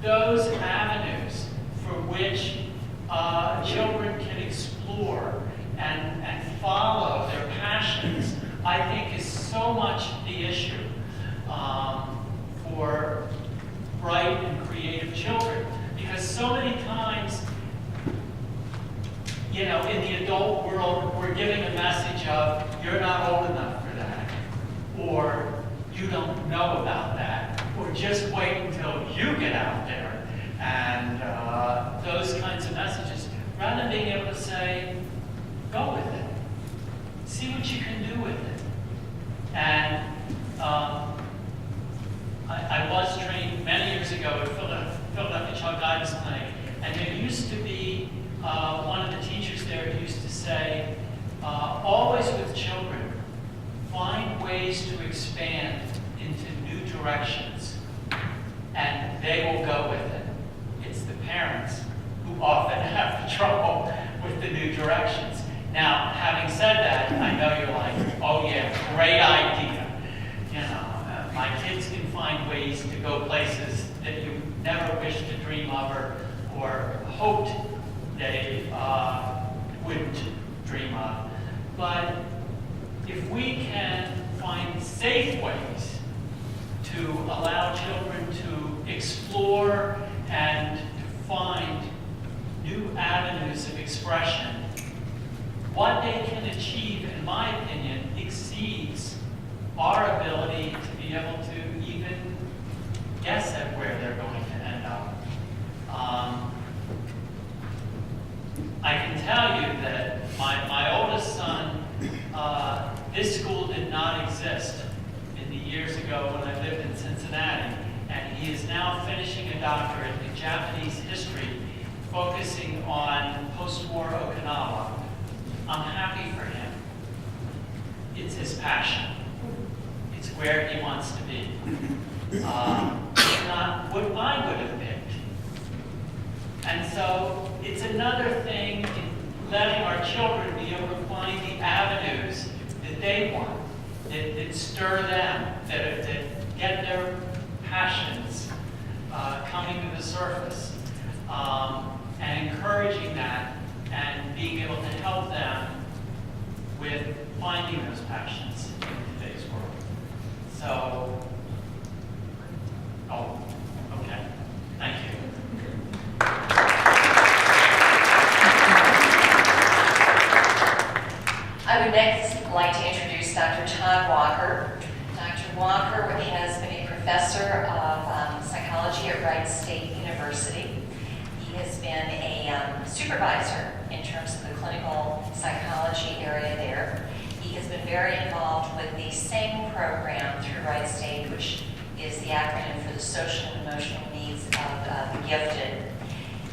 those avenues for which children can explore and follow their passions, I think is so much the issue for bright and creative children. Because so many times, you know, in the adult world, we're giving a message of, you're not old enough for that, or you don't know about that, or just wait until you get out there, and those kinds of messages, rather than being able to say, go with it, see what you can do with it. And I was trained many years ago at Philadelphia Child Guidance Clinic, and there used to be one of the teachers there who used to say, always with children, find ways to expand into new directions, and they will go with it. It's the parents who often have the trouble with the new directions. Now, having said that, I know you're like, oh yeah, great idea. You know, my kids can find ways to go places that you never wished to dream of or hoped they wouldn't dream of. But if we can find safe ways to allow children to explore and to find new avenues of expression, what they can achieve, in my opinion, exceeds our ability to be able to even guess at where they're going to end up. I can tell you that my oldest son, this school did not exist in the years ago when I lived in Cincinnati, and he is now finishing a doctorate in Japanese history, focusing on post-war Okinawa. I'm happy for him. It's his passion. It's where he wants to be. It's not what I would have picked. And so it's another thing in letting our children be able to find the avenues that they want, that stir them, that get their passions coming to the surface, and encouraging that and being able to help them with finding those passions in today's world. So, okay. Thank you. I would next like to introduce Dr. Todd Walker. Dr. Walker has been a professor of psychology at Wright State University. He has been a supervisor in terms of the clinical psychology area there. He has been very involved with the SING program through Wright State, which is the acronym for the social and emotional needs of the gifted.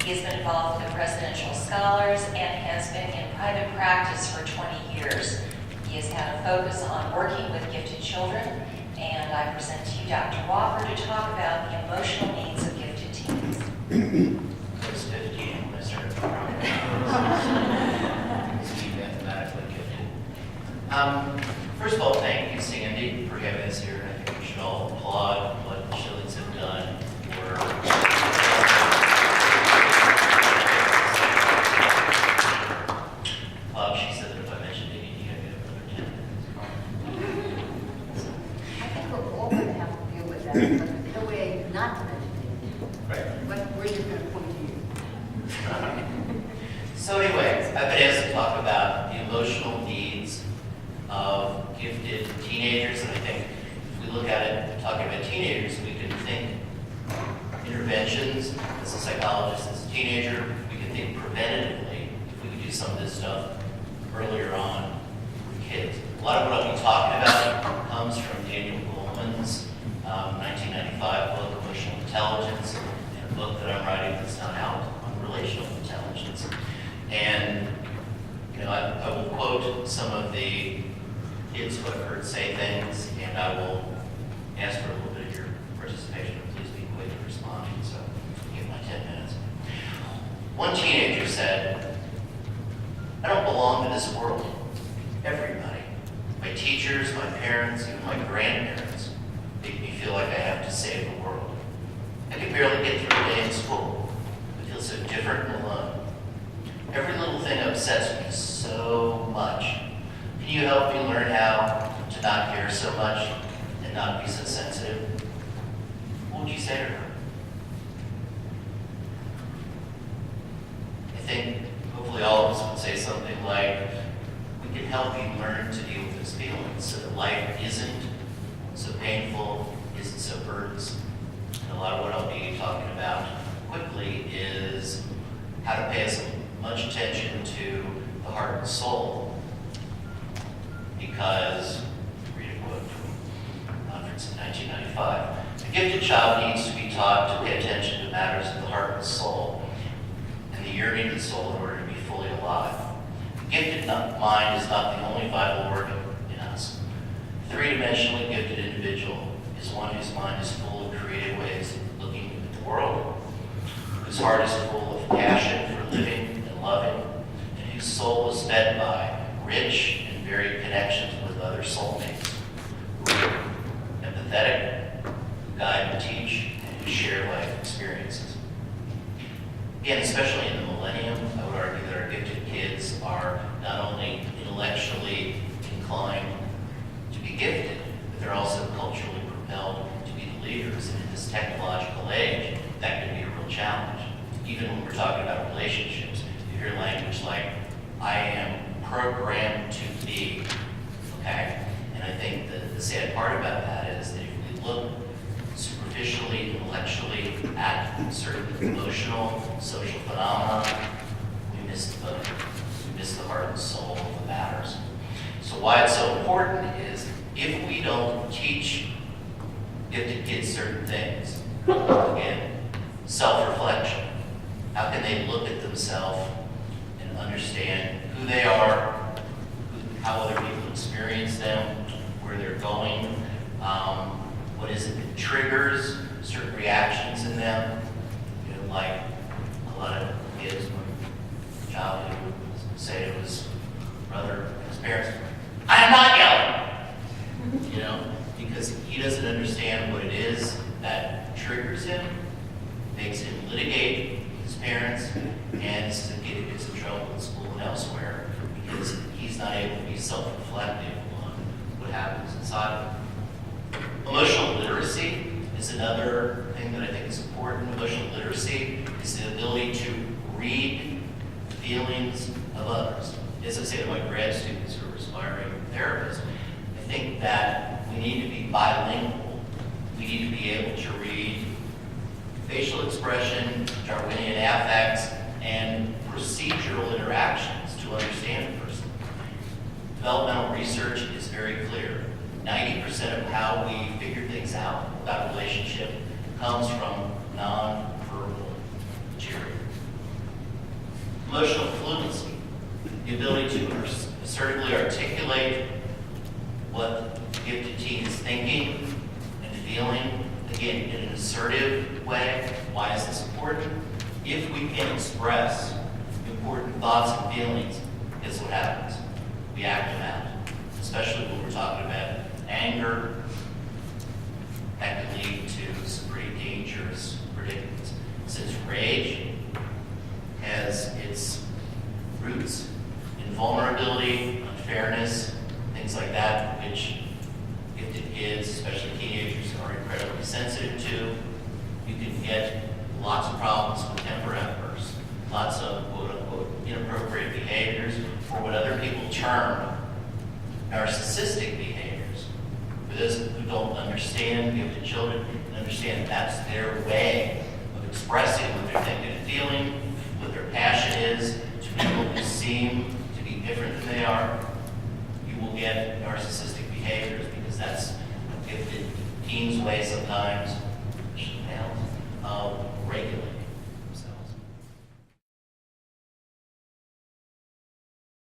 He has been involved with the Presidential Scholars and has been in private practice for 20 years. He has had a focus on working with gifted children, and I present to you Dr. Walker to talk about the emotional needs of gifted teens. It's 15 when I started mathematically gifted. First of all, thank you, Sandy, for having us here. I think we should all applaud what the Schillings have done for she said that if I mentioned ADD, I'd get another 10 minutes. I think we're all going to have to deal with that, but no way not to mention it. Right. We're just going to point to you. So anyway, I've been asked to talk about the emotional needs of gifted teenagers, and I think if we look at it, talking about teenagers, we can think interventions. As a psychologist, as a teenager, we can think preventatively if we could do some of this stuff earlier on with kids. A lot of what I'll be talking about comes from Daniel Goleman's 1995 book, Emotional Intelligence, and a book that I'm writing that's not out on relational intelligence. And you know, I will quote some of the kids who I've heard say things, and I will ask for a little bit of your participation. Please be quick in responding, so I'll give my 10 minutes. One teenager said, "I don't belong to this world. Everybody, my teachers, my parents, even my grandparents, make me feel like I have to save the world. I can barely get through a day say to her? I think hopefully all of us would say something like, we can help you learn to deal with those feelings so that life isn't so painful, isn't so burdensome. And a lot of what I'll be talking about quickly is how to pay as much attention to the heart and soul. Because, read a quote from a conference in 1995, a gifted child needs to be taught to pay attention to matters of the heart and soul, and the yearning of the soul in order to be fully alive. The gifted mind is not the only vital organ in us. A three-dimensionally gifted individual is one whose mind is full of creative ways of looking at the world, whose heart is full of passion for living and loving, and whose soul is fed by rich and varied connections with other soulmates, who are empathetic, who guide and teach, and who share life experiences. Again, especially in the millennium, I would argue that our gifted kids are not only intellectually inclined to be gifted, but they're also culturally propelled to be the leaders. And in this technological age, that can be a real challenge. Even when we're talking about relationships, you hear language like, I am programmed to be, okay? And I think that the sad part about that is that if we look superficially, intellectually at certain emotional, social phenomena, we miss the boat. We miss the heart and soul of what matters. So why it's so important is if we don't teach gifted kids certain things, again, self-reflection, how can they look at themselves and understand who they are, how other people experience them, where they're going, what is it that triggers certain reactions in them. You know, like a lot of kids when childhood would say to his brother, his parents, I am not yelling, you know, because he doesn't understand what it is that triggers him, makes him litigate his parents, and gets in trouble in school and elsewhere because he's not able to be self-reflective on what happens inside of him. Emotional literacy is another thing that I think is important. Emotional literacy is the ability to read the feelings of others. As I say to my grad students who are aspiring therapists, I think that we need to be bilingual. We need to be able to read facial expression, Darwinian affects, and procedural interactions to understand a person. Developmental research is very clear. 90% of how we figure things out about a relationship comes from non-verbal material. Emotional fluency, the ability to assertively articulate what the gifted teen is thinking and feeling, again, in an assertive way. Why is this important? If we can express important thoughts and feelings, guess what happens? We act them out, especially when we're talking about anger. That can lead to some pretty dangerous predicaments. Since rage has its roots in vulnerability, unfairness, things like that, which gifted kids, especially teenagers, are incredibly sensitive to, you can get lots of problems with temper outbursts, lots of quote-unquote inappropriate behaviors, or what other people term narcissistic behaviors. For those who don't understand gifted children, understand that's their way of expressing what they're thinking and feeling, what their passion is, to people who seem to be different than they are. You will get narcissistic behaviors because that's a gifted teen's way sometimes, of